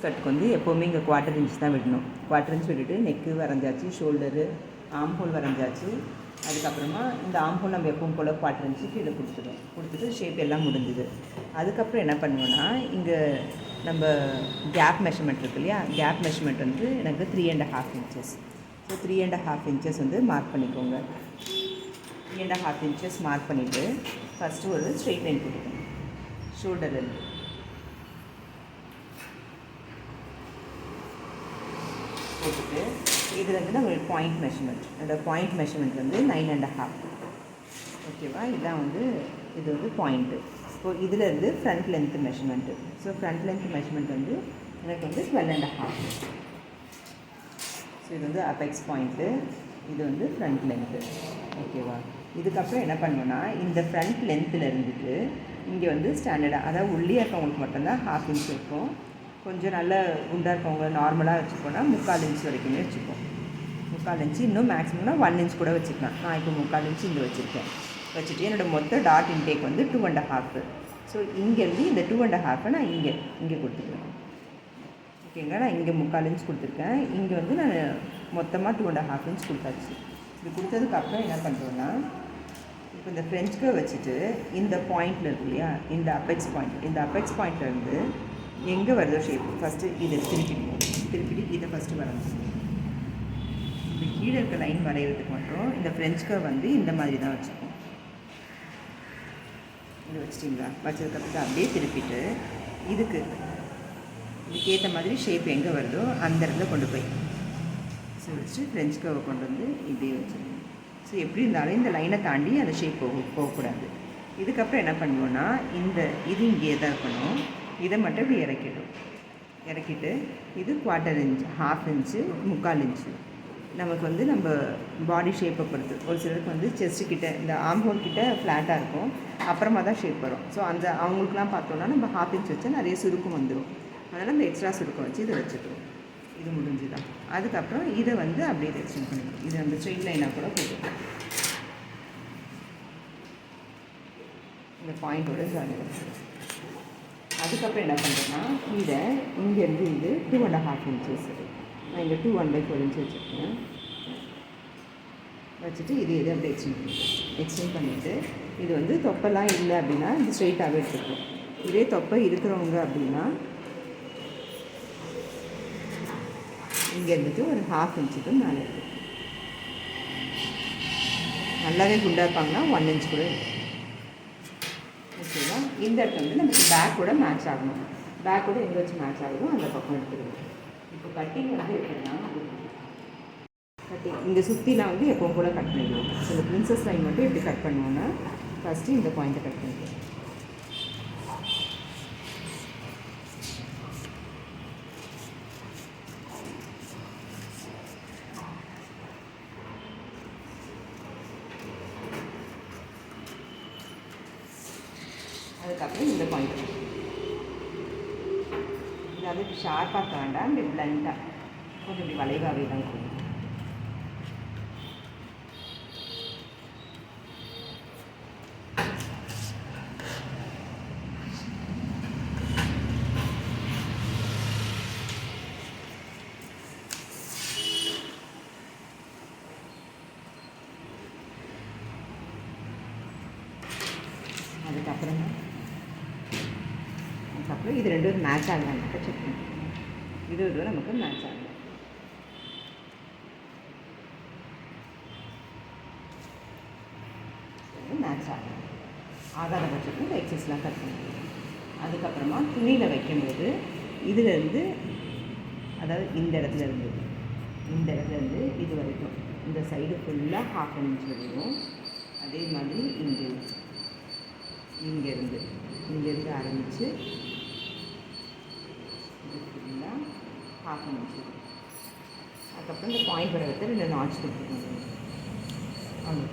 கட்டுக்கு வந்து எப்போவுமே இங்கே 1/4 இன்ச் தான் விடணும். 1/4 இன்ச் விட்டுட்டு நெக்கு வரைஞ்சாச்சு, ஷோல்டரு, ஆம் ஹோல் வரைஞ்சாச்சு. அதுக்கப்புறமா இந்த ஆம் ஹோல் நம்ம எப்பவும் போல் 1/4 இன்ச்சு கீழே கொடுத்துட்டு ஷேப் எல்லாம் முடிஞ்சுது. அதுக்கப்புறம் என்ன பண்ணுவோன்னா, இங்கே நம்ம கேப் மெஷர்மெண்ட் இருக்கு இல்லையா, கேப் மெஷர்மெண்ட் வந்து எனக்கு 3.5 இன்ச்சஸ். ஸோ 3.5 இன்ச்சஸ் வந்து மார்க் பண்ணிக்கோங்க. 3.5 இன்ச்சஸ் மார்க் பண்ணிவிட்டு ஃபஸ்ட்டு ஒரு ஸ்ட்ரெயிட் லைன் போட்டுக்கோங்க. ஷோல்டர்லேருந்து போட்டுட்டு இதில் வந்து நம்ம பாயிண்ட் மெஷர்மெண்ட், என்னோடய பாயிண்ட் மெஷர்மெண்ட் வந்து 9.5. ஓகேவா, இதுதான் வந்து இது வந்து பாயிண்ட்டு. ஸோ இதிலேருந்து front length measurement. So front length measurement வந்து எனக்கு வந்து 12.5. ஸோ இது வந்து அபெக்ஸ் பாயிண்ட்டு, இது வந்து ஃப்ரண்ட் லென்த்து. ஓகேவா, இதுக்கப்புறம் என்ன பண்ணுவோன்னா, இந்த ஃப்ரண்ட் லென்த்தில் இருந்துட்டு இங்கே வந்து ஸ்டாண்டர்டாக, அதாவது உள்ளே இருக்கவங்களுக்கு மட்டும்தான் 1/2 இன்ச் இருக்கும். கொஞ்சம் நல்ல குண்டாக இருக்கவங்க நார்மலாக வச்சுப்போன்னா 3/4 இன்ச் வரைக்குமே வச்சுப்போம். 3/4 இன்ச்சு, இன்னும் மேக்ஸிமம்னா 1 இன்ச் கூட வச்சுக்கலாம். நான் இப்போ 3/4 இன்ச்சு இங்கே வச்சுருக்கேன். வச்சுட்டு என்னோடய மொத்த டாட் இன்டேக் வந்து 2.5. ஸோ இங்கேருந்து இந்த 2.5 நான் இங்கே கொடுத்துருக்கேன். ஓகேங்களா, நான் இங்கே 3/4 இன்ச் கொடுத்துருக்கேன். இங்கே வந்து நான் மொத்தமாக 2.5 இன்ச் கொடுத்தாச்சு. இது கொடுத்ததுக்கப்புறம் என்ன பண்ணுறோன்னா, இப்போ இந்த ஃப்ரெஞ்ச் கர்வ் வச்சுட்டு இந்த பாயிண்டில் இருக்கு இல்லையா, இந்த அபெக்ஸ் பாயிண்ட், இந்த அபெக்ஸ் பாயிண்ட்லேருந்து எங்கே வருதோ ஷேப் ஃபஸ்ட்டு இதை திருப்பிட்டு இதை ஃபஸ்ட்டு வரைஞ்சி, இந்த கீழே இருக்க லைன் வரைகிறதுக்கு மட்டும் இந்த ஃப்ரெஞ்ச் கர்வ் வந்து இந்த மாதிரி தான் வச்சுக்கோம். இது வச்சிட்டிங்களா, வச்சதுக்கப்புறம் அப்படியே திருப்பிட்டு இதுக்கேற்ற மாதிரி ஷேப் எங்கே வருதோ அந்த இடத்துல கொண்டு போய் வச்சுட்டு ஃப்ரெஞ்ச் கர்வை கொண்டு வந்து இப்படியே வச்சுருங்க. ஸோ எப்படி இருந்தாலும் இந்த லைனை தாண்டி அந்த ஷேப் போகக்கூடாது. இதுக்கப்புறம் என்ன பண்ணுவோன்னா, இது இங்கே தான் இருக்கணும். இதை மட்டும் இப்படி இறக்கிட்டு இது 1/4 இன்ச், 1/2 இன்ச்சு, 3/4 இன்ச்சு. நமக்கு வந்து நம்ம பாடி ஷேப்பை பொறுத்து, ஒரு சிலருக்கு வந்து செஸ்ட்டு கிட்ட இந்த ஆம் ஹோல் கிட்ட ஃப்ளாட்டாக இருக்கும், அப்புறமா தான் ஷேப் வரும். ஸோ அவங்களுக்குலாம் பார்த்தோன்னா நம்ம 1/2 இன்ச் வச்சா நிறைய சுருக்கம் வந்துடும். அதனால் நம்ம எக்ஸ்ட்ரா சுருக்கம் வச்சு இதை வச்சுக்கிறோம். இது முடிஞ்சுதான். அதுக்கப்புறம் இதை வந்து அப்படியே எக்ஸ்டெண்ட் பண்ணிக்கணும். இது நம்ம ஸ்ட்ரெயிட் லைனாக கூட போட்டுக்கலாம். இந்த பாயிண்டோட ஜாலியாக. அதுக்கப்புறம் என்ன பண்ணுறேன்னா, இங்கேருந்து இது 2.5 இன்ச்சஸ், நான் இங்கே 2 1/4 இன்ச் வச்சுருக்கேன். வச்சுட்டு இது அப்படியே எக்ஸ்டெண்ட் பண்ணிவிட்டு, இது வந்து தொப்பெல்லாம் இல்லை அப்படின்னா இது ஸ்ட்ரெயிட்டாகவே எடுத்துக்கலாம். இதே தொப்பை இருக்கிறவங்க அப்படின்னா இங்கே இருந்துட்டு ஒரு 1/2 இன்ச்சுக்கு மேலே இருக்கும். நல்லாவே குண்டாக இருப்பாங்கன்னா 1 இன்ச் கூட இருக்கும். ஓகேவா, இந்த இடத்துல வந்து நமக்கு பேக் கூட மேட்ச் ஆகணும். பேக் கூட எங்கே வச்சு மேட்ச் ஆகுதோ அந்த பக்கம் எடுத்துக்கணும். இப்போ கட்டிங் வந்து எப்படின்னா, இங்கே சுற்றிலாம் வந்து எப்பவும் போல் கட் பண்ணிடுவோம். ஸோ இந்த பிரின்சஸ் லைன் மட்டும் எப்படி கட் பண்ணுவோன்னா, ஃபஸ்ட்டு இந்த பாயிண்ட்டை கட் பண்ணிடுவோம். அதுக்கப்புறம் இந்த பாயிண்ட் இது வந்து ஷார்ப்பாக வேண்டாம், இப்படி பிளண்டாக கொஞ்சம் இப்படி வளைவாகவே தான் இருக்கும். அதுக்கப்புறம் இது ரெண்டும் மேட்ச் ஆகலான்னு செக் பண்ணி இது நமக்கு மேட்ச் ஆகலாம். மேட்ச் ஆகலாம். ஆகாத பட்சத்தில் இந்த எக்ஸஸ்லாம் கட் பண்ணிக்கலாம். அதுக்கப்புறமா துணியில் வைக்கும்போது இதிலேருந்து, அதாவது இந்த இடத்துலேருந்து இது வரைக்கும் இந்த சைடு ஃபுல்லாக 1/2 இன்ச் வரையும், அதே மாதிரி இங்கேருந்து ஆரம்பித்து இது ஃபுல்லாக 1/2 இன்ச். அதுக்கப்புறம் இந்த பாயிண்ட் வர இடத்துல 2 நாட்ச் கொடுத்துக்கணும். அவ்வளோ.